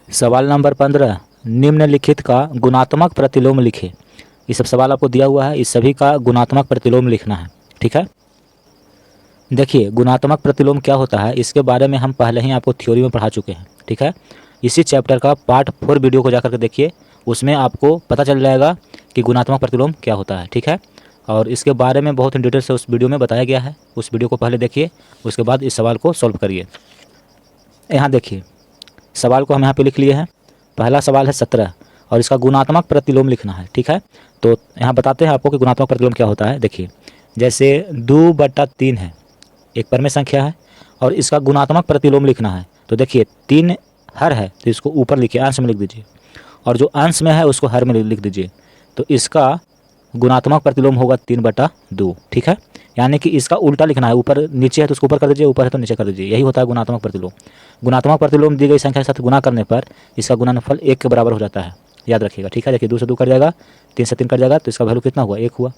सवाल नंबर 15, निम्नलिखित का गुणात्मक प्रतिलोम लिखें। ये सब सवाल आपको दिया हुआ है, इस सभी का गुणात्मक प्रतिलोम लिखना है। ठीक है, देखिए गुणात्मक प्रतिलोम क्या होता है इसके बारे में हम पहले ही आपको थ्योरी में पढ़ा चुके हैं। ठीक है, इसी चैप्टर का पार्ट 4 वीडियो को जाकर के देखिए, उसमें आपको पता चल जाएगा कि गुणात्मक प्रतिलोम क्या होता है। ठीक है, और इसके बारे में बहुत डिटेल से उस वीडियो में बताया गया है, उस वीडियो को पहले देखिए, उसके बाद इस सवाल को सॉल्व करिए। यहाँ देखिए सवाल को हम यहाँ पे लिख लिए हैं। पहला सवाल है 17 और इसका गुणात्मक प्रतिलोम लिखना है। ठीक है, तो यहाँ बताते हैं आपको कि गुणात्मक प्रतिलोम क्या होता है। देखिए जैसे 2/3 है, एक परमेय संख्या है और इसका गुणात्मक प्रतिलोम लिखना है। तो देखिए 3 हर है तो इसको ऊपर लिखिए, अंश में लिख दीजिए, और जो अंश में है उसको हर में लिख दीजिए। तो इसका गुणात्मक प्रतिलोम होगा 3/2। ठीक है, यानी कि इसका उल्टा लिखना है, ऊपर नीचे है तो उसको ऊपर कर दीजिए, ऊपर है तो नीचे कर दीजिए, यही होता है गुणात्मक प्रतिलोम। गुणात्मक प्रतिलोम दी गई संख्या के साथ गुना करने पर इसका गुणनफल 1 के बराबर हो जाता है, याद रखिएगा। ठीक है, देखिए 2 से 2 कट जाएगा, 3 से 3 कट जाएगा, तो इसका वैल्यू कितना हुआ, 1 हुआ।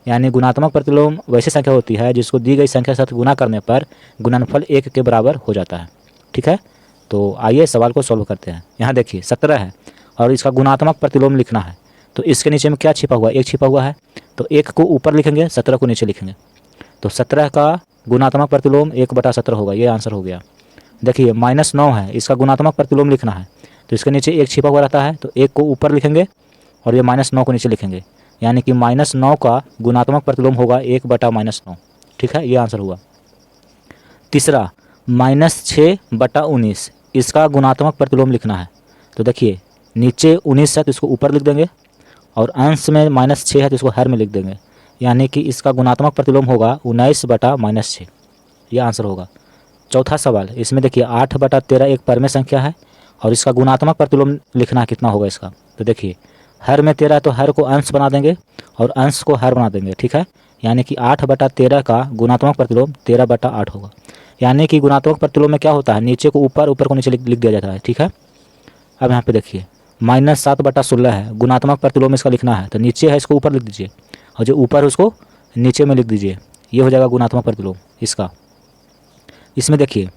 यानी गुणात्मक प्रतिलोम वैसी संख्या होती है जिसको दी गई संख्या के साथ गुना करने पर गुणनफल 1 के बराबर हो जाता है। ठीक है, तो आइए सवाल को सॉल्व करते हैं। यहाँ देखिए 17 है और इसका गुणात्मक प्रतिलोम लिखना है, तो इसके नीचे में क्या छिपा हुआ है, 1 छिपा हुआ है, तो 1 को ऊपर लिखेंगे, 17 को नीचे लिखेंगे। तो 17 का गुणात्मक प्रतिलोम 1/17 होगा, ये आंसर हो गया। देखिए -9 है, इसका गुणात्मक प्रतिलोम लिखना है, तो इसके नीचे 1 छिपा हुआ रहता है, तो 1 को ऊपर लिखेंगे और ये -9 को नीचे लिखेंगे, यानी कि -9 का गुणात्मक प्रतिलोम होगा 1/-9। ठीक है, ये आंसर हुआ। तीसरा -6/19, इसका गुणात्मक प्रतिलोम लिखना है। तो देखिए नीचे 19 है तो इसको ऊपर लिख देंगे और अंश में -6 है तो इसको हर में लिख देंगे, यानी कि इसका गुणात्मक प्रतिलोम होगा 19/-6, यह आंसर होगा। चौथा सवाल, इसमें देखिए 8/13 एक परमेय संख्या है और इसका गुणात्मक प्रतिलोम लिखना कितना होगा इसका। तो देखिए हर में 13 है तो हर को अंश बना देंगे और अंश को हर बना देंगे। ठीक है, यानी कि 8/13 का गुणात्मक प्रतिलोम 13/8 होगा। यानी कि गुणात्मक प्रतिलोम में क्या होता है, नीचे को ऊपर, ऊपर को नीचे लिख दिया जाता है। ठीक है, अब यहाँ पे देखिए -7/16 है, गुणात्मक प्रतिलोम इसका लिखना है, तो नीचे है इसको ऊपर लिख दीजिए और जो ऊपर है उसको नीचे में लिख दीजिए, ये हो जाएगा गुणात्मक प्रतिलोम इसका। इसमें देखिए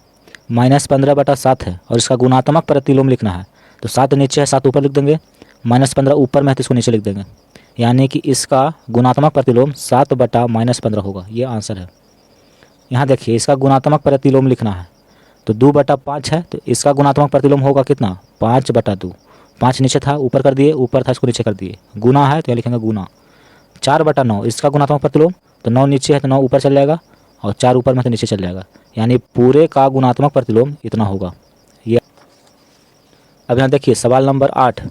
-15/7 है और इसका गुणात्मक प्रतिलोम लिखना है, तो 7 नीचे है, 7 ऊपर लिख देंगे, -15 ऊपर में है तो इसको नीचे लिख देंगे, यानी कि इसका गुणात्मक प्रतिलोम 7/-15 होगा, ये आंसर है। यहाँ देखिए इसका गुणात्मक प्रतिलोम लिखना है, तो 2/5 है, तो इसका गुणात्मक प्रतिलोम होगा कितना, 5/2। 5 नीचे था ऊपर कर दिए, ऊपर था इसको नीचे कर दिए, गुना है तो यहाँ लिखेंगे गुना। 4/9 इसका गुणात्मक प्रतिलोम, तो 9 नीचे है तो 9 ऊपर चल जाएगा और 4 ऊपर में तो नीचे चल जाएगा, यानी पूरे का गुणात्मक प्रतिलोम इतना होगा ये। अब यहाँ देखिए सवाल नंबर 8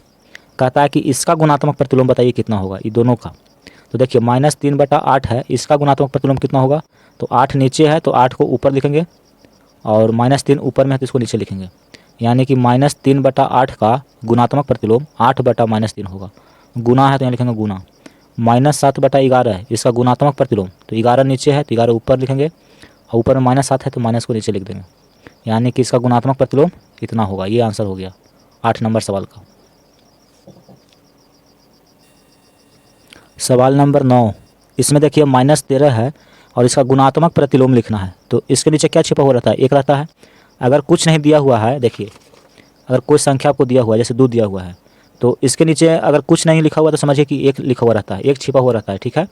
कहता है कि इसका गुणात्मक प्रतिलोम बताइए कितना होगा, ये दोनों का। तो देखिए -3/8 है, इसका गुणात्मक प्रतिलोम कितना होगा, तो 8 नीचे है तो 8 को ऊपर लिखेंगे और -3 ऊपर में है तो इसको नीचे लिखेंगे, यानी कि -3/8 का गुणात्मक प्रतिलोम 8/-3 होगा। गुना है तो यहाँ लिखेंगे गुना। -7/11 है इसका गुणात्मक प्रतिलोम, तो 11 नीचे है तो 11 ऊपर लिखेंगे और ऊपर में -7 है तो माइनस को नीचे लिख देंगे, यानी कि इसका गुणात्मक प्रतिलोम इतना होगा, ये आंसर हो गया 8 नंबर सवाल का। सवाल नंबर 9, इसमें देखिए -13 है और इसका गुणात्मक प्रतिलोम लिखना है, तो इसके नीचे क्या छिपा हुआ रहता है, 1 रहता है। अगर कुछ नहीं दिया हुआ है, देखिए अगर कोई संख्या आपको दिया हुआ है, जैसे 2 दिया हुआ है, तो इसके नीचे अगर कुछ नहीं लिखा हुआ तो समझिए कि 1 लिखा हुआ रहता है, 1 छिपा हुआ रहता है। ठीक है,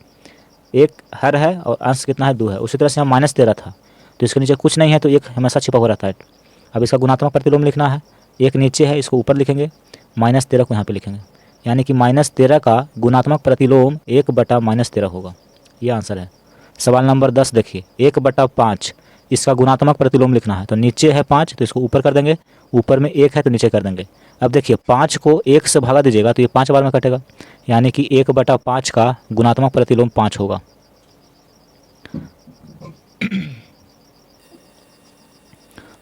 1 हर है और अंश कितना है, 2 है। उसी तरह से यहाँ -13 था तो इसके नीचे कुछ नहीं है तो 1 हमेशा छिपा हुआ रहता है। अब इसका गुणात्मक प्रतिलोम लिखना है, 1 नीचे है इसको ऊपर लिखेंगे, -13 को यहाँ पे लिखेंगे, यानी कि -13 का गुणात्मक प्रतिलोम 1/-13 होगा, ये आंसर है। सवाल नंबर 10 देखिए 1/5 इसका गुणात्मक प्रतिलोम लिखना है, तो नीचे है 5 तो इसको ऊपर कर देंगे, ऊपर में 1 है तो नीचे कर देंगे। अब देखिए 5 को 1 से भागा दीजिएगा तो ये 5 बार में कटेगा, यानी कि 1/5 का गुणात्मक प्रतिलोम 5 होगा।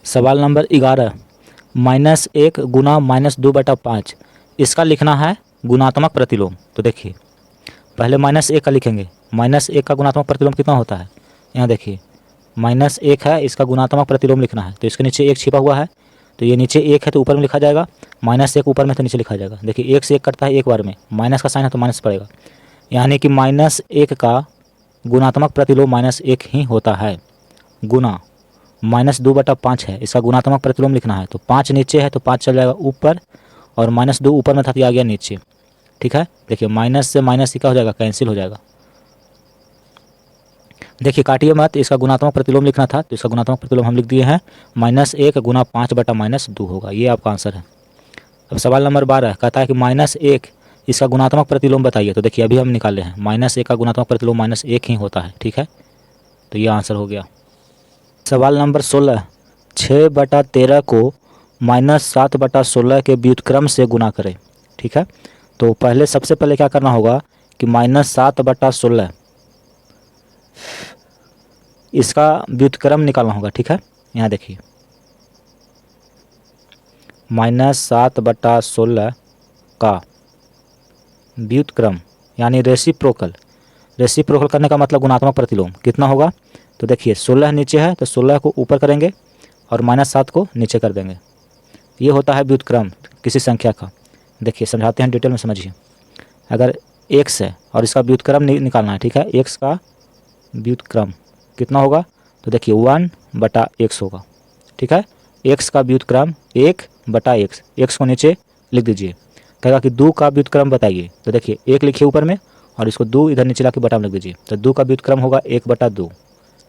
सवाल नंबर 11 -1 गुना -2/5 इसका लिखना है गुणात्मक प्रतिलोम। तो देखिए पहले -1 का लिखेंगे, -1 का गुणात्मक प्रतिलोम कितना होता है, यहाँ देखिए -1 है, इसका गुणात्मक प्रतिलोम लिखना है, तो इसके नीचे 1 छिपा हुआ है, तो ये नीचे 1 है तो ऊपर में लिखा जाएगा, -1 ऊपर में तो नीचे लिखा जाएगा। देखिए 1 से 1 कटता है एक बार में, माइनस का साइन है तो माइनस पड़ेगा, यानी कि -1 का गुणात्मक प्रतिलोम -1 ही होता है, गुना -2/5 है, इसका गुणात्मक प्रतिलोम लिखना है। तो 5 नीचे है तो 5 चल जाएगा ऊपर और -2 ऊपर में था तो आ गया नीचे। ठीक है, देखिए माइनस से माइनस ही क्या हो जाएगा, कैंसिल हो जाएगा। देखिए काटिए मत, इसका गुणात्मक प्रतिलोम लिखना था तो इसका गुणात्मक प्रतिलोम हम लिख दिए हैं -1 गुना 5/-2 होगा। ये आपका आंसर है। अब सवाल नंबर 12 कहता है कि -1 इसका गुणात्मक प्रतिलोम बताइए। तो देखिए अभी हम निकाले हैं -1 का गुणात्मक प्रतिलोम -1 ही होता है। ठीक है, तो ये आंसर हो गया। सवाल नंबर 16 6/13 को -7/16 के व्युत्क्रम से गुना करें। ठीक है, तो पहले सबसे पहले क्या करना होगा कि -7/16 इसका व्युत्क्रम निकालना होगा। ठीक है, यहाँ देखिए -7/16 का व्युत्क्रम यानी रेसिप्रोकल। रेसिप्रोकल करने का मतलब गुणात्मक प्रतिलोम कितना होगा। तो देखिए 16 नीचे है तो 16 को ऊपर करेंगे और -7 को नीचे कर देंगे। ये होता है व्युत्क्रम किसी संख्या का। देखिए समझाते हैं, डिटेल में समझिए। अगर x है और इसका व्युत्क्रम निकालना है। ठीक है, x का व्युत्क्रम कितना होगा तो देखिए 1/x होगा। ठीक है, x का व्युत्क्रम 1/x, x को नीचे लिख दीजिए। कहेगा कि 2 का व्युत्क्रम बताइए। तो देखिए 1 लिखिए ऊपर में और इसको 2 इधर नीचे ला के बटा में लिख दीजिए। तो 2 का व्युत्क्रम होगा 1/2।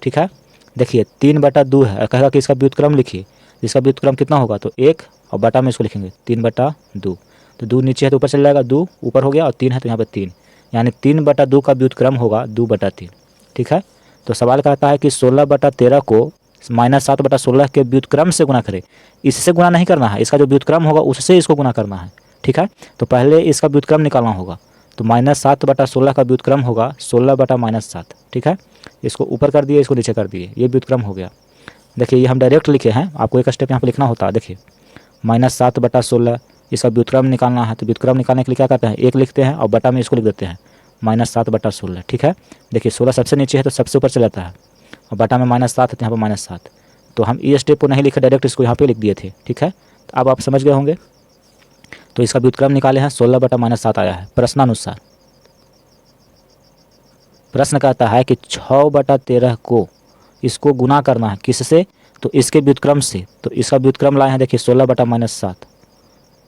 ठीक है, देखिए 3/2 है, कहेगा कि इसका व्युत्क्रम लिखिए। इसका व्युत्क्रम कितना होगा तो 1 और बटा में इसको लिखेंगे 3/2। तो 2 नीचे है तो ऊपर चल जाएगा, 2 ऊपर हो गया और 3 है तो यहाँ पर 3, यानी 3/2 का व्युत्क्रम होगा 2/3। ठीक है, तो सवाल कहता है कि 16/13 को -7/16 के व्युत्क्रम से गुना करें। इससे गुना नहीं करना है, इसका जो व्युत्क्रम होगा उससे इसको गुना करना है। ठीक है, तो पहले इसका व्युत्क्रम निकालना होगा। तो -7/16 का व्युत्क्रम होगा 16/-7। ठीक है, इसको ऊपर कर दिए, इसको नीचे कर दिए, ये व्युत्क्रम हो गया। देखिए ये हम डायरेक्ट लिखे हैं, आपको एक स्टेप यहाँ पर लिखना होता है। देखिए -7/16 इसका व्युत्क्रम निकालना है। तो व्युत्क्रम निकालने के लिए क्या करते हैं, 1 लिखते हैं और बटा में इसको लिख देते हैं -7/16। ठीक है, देखिए 16 सबसे नीचे है तो सबसे ऊपर चला जाता है और बटा में -7 है तो यहाँ पर -7। तो हम ये स्टेप को नहीं लिखे, डायरेक्ट इसको यहाँ पे लिख दिए थे। ठीक है, तो अब आप समझ गए होंगे। तो इसका व्युत्क्रम निकाले हैं 16/-7 आया है प्रश्नानुसार। प्रश्न कहता है कि 6/13 को इसको गुना करना है किससे, तो इसके व्युत्क्रम से। तो इसका व्युत्क्रम लाए हैं, देखिए 16/-7,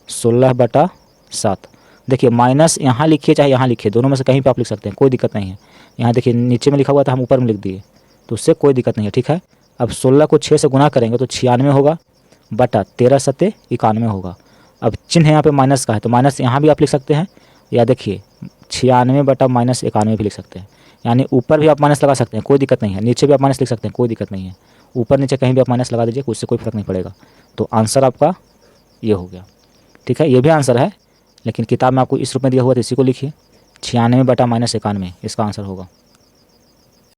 16/7। देखिए माइनस यहाँ लिखिए चाहे यहाँ लिखिए, दोनों में से कहीं पे आप लिख सकते हैं, कोई दिक्कत नहीं है। यहाँ देखिए नीचे में लिखा हुआ था, हम ऊपर में लिख दिए, तो उससे कोई दिक्कत नहीं है। ठीक है, अब 16 को 6 से गुना करेंगे तो 96 होगा बटा 13 सत्ते 91 होगा। अब चिन्ह यहाँ पे माइनस का है तो माइनस यहाँ भी आप लिख सकते हैं, या देखिए 96/-91 भी लिख सकते हैं। यानी ऊपर भी आप माइनस लगा सकते हैं, कोई दिक्कत नहीं है। नीचे भी आप माइनस लिख सकते हैं, कोई दिक्कत नहीं है। ऊपर नीचे कहीं भी आप माइनस लगा दीजिए, उससे कोई फर्क नहीं पड़ेगा। तो आंसर आपका ये हो गया। ठीक है, ये भी आंसर है, लेकिन किताब में आपको इस रूप में दिया हुआ था, इसी को लिखिए 96/-91 इसका आंसर होगा।